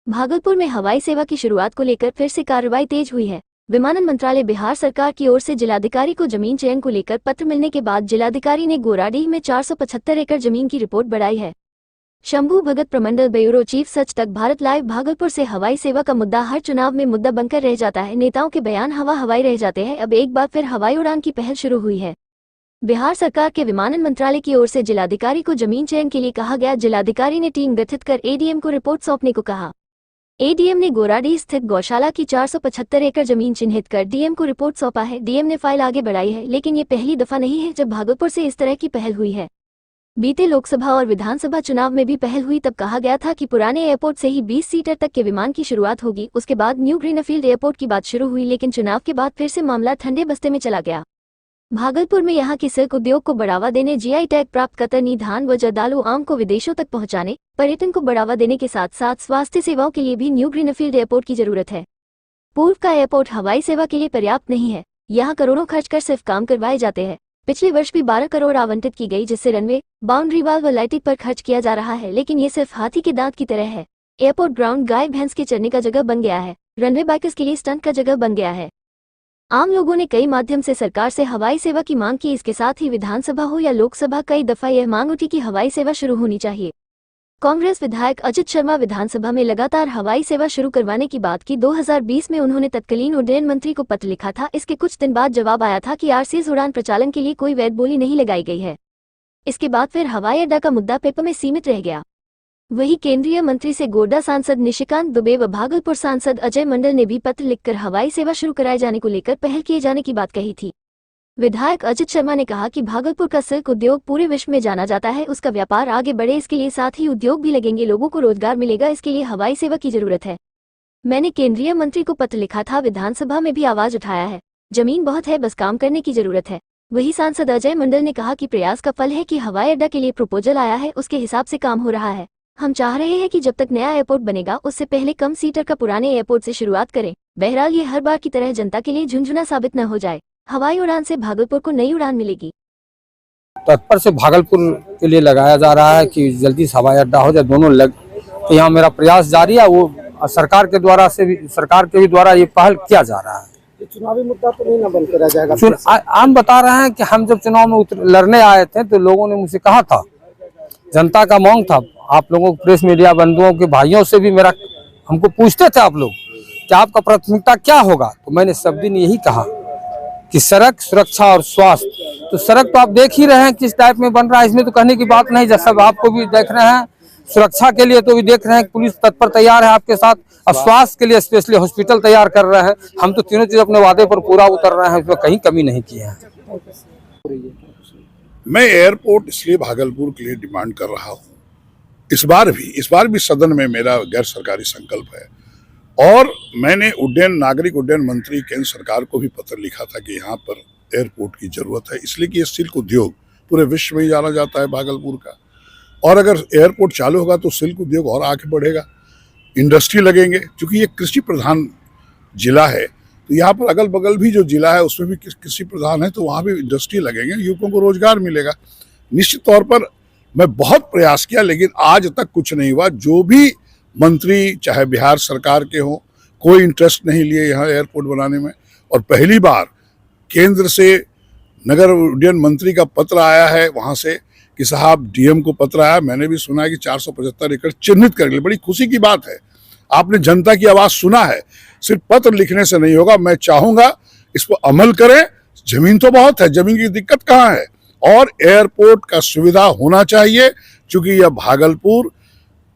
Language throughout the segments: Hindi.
भागलपुर में हवाई सेवा की शुरुआत को लेकर फिर से कार्रवाई तेज हुई है। विमानन मंत्रालय बिहार सरकार की ओर से जिलाधिकारी को जमीन चयन को लेकर पत्र मिलने के बाद जिलाधिकारी ने गोराडीह में 475 एकड़ जमीन की रिपोर्ट बढ़ाई है। शंभू भगत प्रमंडल ब्यूरो चीफ सच तक भारत लाइव भागलपुर से हवाई सेवा का मुद्दा हर चुनाव में मुद्दा बनकर रह जाता है। नेताओं के बयान हवाई रह जाते हैं। अब एक बार फिर हवाई उड़ान की पहल शुरू हुई है। बिहार सरकार के विमानन मंत्रालय की ओर से जिलाधिकारी को जमीन चयन के लिए कहा गया। जिलाधिकारी ने टीम गठित कर एडीएम को रिपोर्ट सौंपने को कहा। एडीएम ने गोराडीह स्थित गौशाला की 475 एकड़ जमीन चिन्हित कर डीएम को रिपोर्ट सौंपा है। डीएम ने फाइल आगे बढ़ाई है, लेकिन ये पहली दफा नहीं है जब भागलपुर से इस तरह की पहल हुई है। बीते लोकसभा और विधानसभा चुनाव में भी पहल हुई। तब कहा गया था कि पुराने एयरपोर्ट से ही 20 सीटर तक के विमान की शुरुआत होगी। उसके बाद न्यू ग्रीनफील्ड एयरपोर्ट की बात शुरू हुई, लेकिन चुनाव के बाद फिर से मामला ठंडे बस्ते में चला गया। भागलपुर में यहां की सिल्क उद्योग को बढ़ावा देने, जीआई टैग प्राप्त कतरनी धान व जर्दालू आम को विदेशों तक पहुंचाने, पर्यटन को बढ़ावा देने के साथ साथ स्वास्थ्य सेवाओं के लिए भी न्यू ग्रीनफील्ड एयरपोर्ट की जरूरत है। पूर्व का एयरपोर्ट हवाई सेवा के लिए पर्याप्त नहीं है। यहाँ करोड़ों खर्च कर सिर्फ काम करवाए जाते हैं। पिछले वर्ष भी 12 करोड़ आवंटित की गई, जिससे रनवे, बाउंड्री वाल व लाइटिंग पर खर्च किया जा रहा है, लेकिन ये सिर्फ हाथी के दांत की तरह है। एयरपोर्ट ग्राउंड गाय भैंस के चरने का जगह बन गया है। रनवे बाइकर्स के लिए स्टंट का जगह बन गया है। आम लोगों ने कई माध्यम से सरकार से हवाई सेवा की मांग की। इसके साथ ही विधानसभा हो या लोकसभा, कई दफा यह मांग उठी कि हवाई सेवा शुरू होनी चाहिए। कांग्रेस विधायक अजित शर्मा विधानसभा में लगातार हवाई सेवा शुरू करवाने की बात की। 2020 में उन्होंने तत्कालीन उड्डयन मंत्री को पत्र लिखा था। इसके कुछ दिन बाद जवाब आया था कि आरसीएस उड़ान प्रचालन के लिए कोई वैध बोली नहीं लगाई गई है। इसके बाद फिर हवाई अड्डा का मुद्दा पेपर में सीमित रह गया। वही केंद्रीय मंत्री से गोड्डा सांसद निशिकांत दुबे व भागलपुर सांसद अजय मंडल ने भी पत्र लिखकर हवाई सेवा शुरू कराए जाने को लेकर पहल किए जाने की बात कही थी। विधायक अजित शर्मा ने कहा कि भागलपुर का सिल्क उद्योग पूरे विश्व में जाना जाता है। उसका व्यापार आगे बढ़े, इसके लिए साथ ही उद्योग भी लगेंगे, लोगों को रोजगार मिलेगा। इसके लिए हवाई सेवा की जरूरत है। मैंने केंद्रीय मंत्री को पत्र लिखा था, विधानसभा में भी आवाज उठाया है। जमीन बहुत है, बस काम करने की जरूरत है। वही सांसद अजय मंडल ने कहा कि प्रयास का फल है कि हवाई अड्डा के लिए प्रपोजल आया है, उसके हिसाब से काम हो रहा है। हम चाह रहे हैं कि जब तक नया एयरपोर्ट बनेगा उससे पहले कम सीटर का पुराने एयरपोर्ट से शुरुआत करें। बहरहाल ये हर बार की तरह जनता के लिए झुंझुना साबित न हो जाए। हवाई उड़ान से भागलपुर को नई उड़ान मिलेगी। तत्पर से भागलपुर के लिए लगाया जा रहा है कि जल्दी से हवाई अड्डा हो जाए, दोनों लग। तो यहाँ मेरा प्रयास जारी है। वो सरकार के द्वारा से भी, सरकार के भी द्वारा ये पहल किया जा रहा है। चुनावी मुद्दा तो नहीं ना बनकर रह जाएगा। हम बता रहे हैं कि हम जब चुनाव में लड़ने आए थे तो लोगों ने मुझसे कहा था, जनता का मांग था, आप लोगों को प्रेस मीडिया बंधुओं के भाइयों से भी मेरा, हमको पूछते थे आप लोग कि आपका प्राथमिकता क्या होगा। तो मैंने सब दिन यही कहा कि सड़क सुरक्षा और स्वास्थ्य। तो सड़क तो आप देख ही रहे हैं किस टाइप में बन रहा है, इसमें तो कहने की बात नहीं। जैसा आपको भी देख रहे हैं, सुरक्षा के लिए तो भी देख रहे हैं, पुलिस तत्पर तैयार है आपके साथ। और स्वास्थ्य के लिए स्पेशली हॉस्पिटल तैयार कर रहे हैं। हम तो तीनों चीज अपने वादे पर पूरा उतर रहे हैं, इसमें कहीं कमी नहीं की है। मैं एयरपोर्ट इसलिए भागलपुर के लिए डिमांड कर रहा हूँ। इस बार भी सदन में मेरा गैर सरकारी संकल्प है। और मैंने नागरिक उड्डयन मंत्री केंद्र सरकार को भी पत्र लिखा था कि यहाँ पर एयरपोर्ट की जरूरत है, इसलिए कि ये सिल्क उद्योग पूरे विश्व में ही जाना जाता है भागलपुर का। और अगर एयरपोर्ट चालू होगा तो सिल्क उद्योग और आगे बढ़ेगा, इंडस्ट्री लगेंगे। क्योंकि ये कृषि प्रधान जिला है, तो यहाँ पर अगल बगल भी जो जिला है उसमें भी कृषि प्रधान है, तो वहाँ भी इंडस्ट्री लगेंगे, युवकों को रोजगार मिलेगा। निश्चित तौर पर मैं बहुत प्रयास किया, लेकिन आज तक कुछ नहीं हुआ। जो भी मंत्री चाहे बिहार सरकार के हों, कोई इंटरेस्ट नहीं लिए यहाँ एयरपोर्ट बनाने में। और पहली बार केंद्र से नगर उड्डयन मंत्री का पत्र आया है वहाँ से कि साहब, डीएम को पत्र आया, मैंने भी सुना है कि 475 एकड़ चिन्हित कर लिए। बड़ी खुशी की बात है, आपने जनता की आवाज़ सुना है। सिर्फ पत्र लिखने से नहीं होगा, मैं चाहूँगा इस पर अमल करें। जमीन तो बहुत है, जमीन की दिक्कत कहाँ है। और एयरपोर्ट का सुविधा होना चाहिए, क्योंकि यह भागलपुर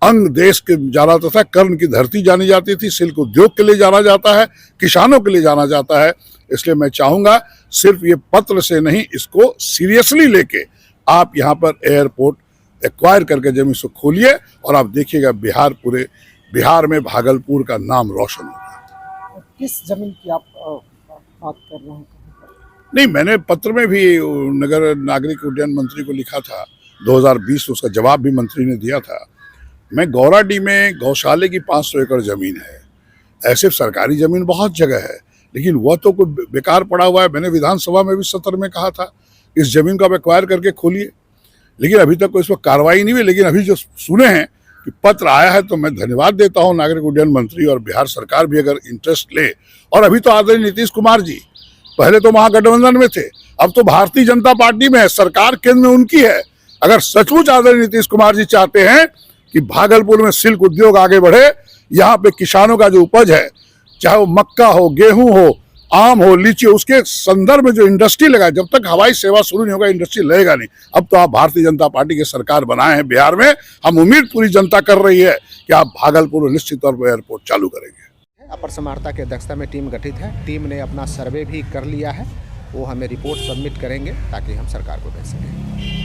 अंग देश के जाना जाता था, कर्ण की धरती जानी जाती थी, सिल्क उद्योग के लिए जाना जाता है, किसानों के लिए जाना जाता है। इसलिए मैं चाहूँगा सिर्फ ये पत्र से नहीं, इसको सीरियसली लेके आप यहाँ पर एयरपोर्ट एक्वायर करके जमीन से खोलिए और आप देखिएगा पूरे बिहार में भागलपुर का नाम रोशन होगा। किस जमीन की आप बात कर रहे हैं? नहीं, मैंने पत्र में भी नागरिक उड्डयन मंत्री को लिखा था 2020, उसका जवाब भी मंत्री ने दिया था। मैं गोराडीह में गौशाले की 500 एकड़ जमीन है। ऐसे सरकारी जमीन बहुत जगह है, लेकिन वह तो कोई बेकार पड़ा हुआ है। मैंने विधानसभा में भी सत्र में कहा था, इस जमीन को आप एक्वायर करके खोलिए, लेकिन अभी तक कोई इस पर कार्रवाई नहीं हुई। लेकिन अभी जो सुने हैं कि पत्र आया है तो मैं धन्यवाद देता हूं नागरिक उड्डयन मंत्री और बिहार सरकार भी अगर इंटरेस्ट ले। और अभी तो आदरणीय नीतीश कुमार जी पहले तो महागठबंधन में थे, अब तो भारतीय जनता पार्टी में है, सरकार केंद्र में उनकी है। अगर सचमुच आदरणीय नीतीश कुमार जी चाहते हैं कि भागलपुर में सिल्क उद्योग आगे बढ़े, यहाँ पे किसानों का जो उपज है, चाहे वो मक्का हो, गेहूं हो, आम हो, लीची हो, उसके संदर्भ में जो इंडस्ट्री लगा, जब तक हवाई सेवा शुरू नहीं होगा इंडस्ट्री लगेगा नहीं। अब तो आप भारतीय जनता पार्टी की सरकार बनाए हैं बिहार में, हम उम्मीद पूरी जनता कर रही है कि आप भागलपुर में निश्चित तौर पर एयरपोर्ट चालू करेंगे। अपर समाहर्ता की अध्यक्षता में टीम गठित है। टीम ने अपना सर्वे भी कर लिया है, वो हमें रिपोर्ट सबमिट करेंगे ताकि हम सरकार को दे सकें।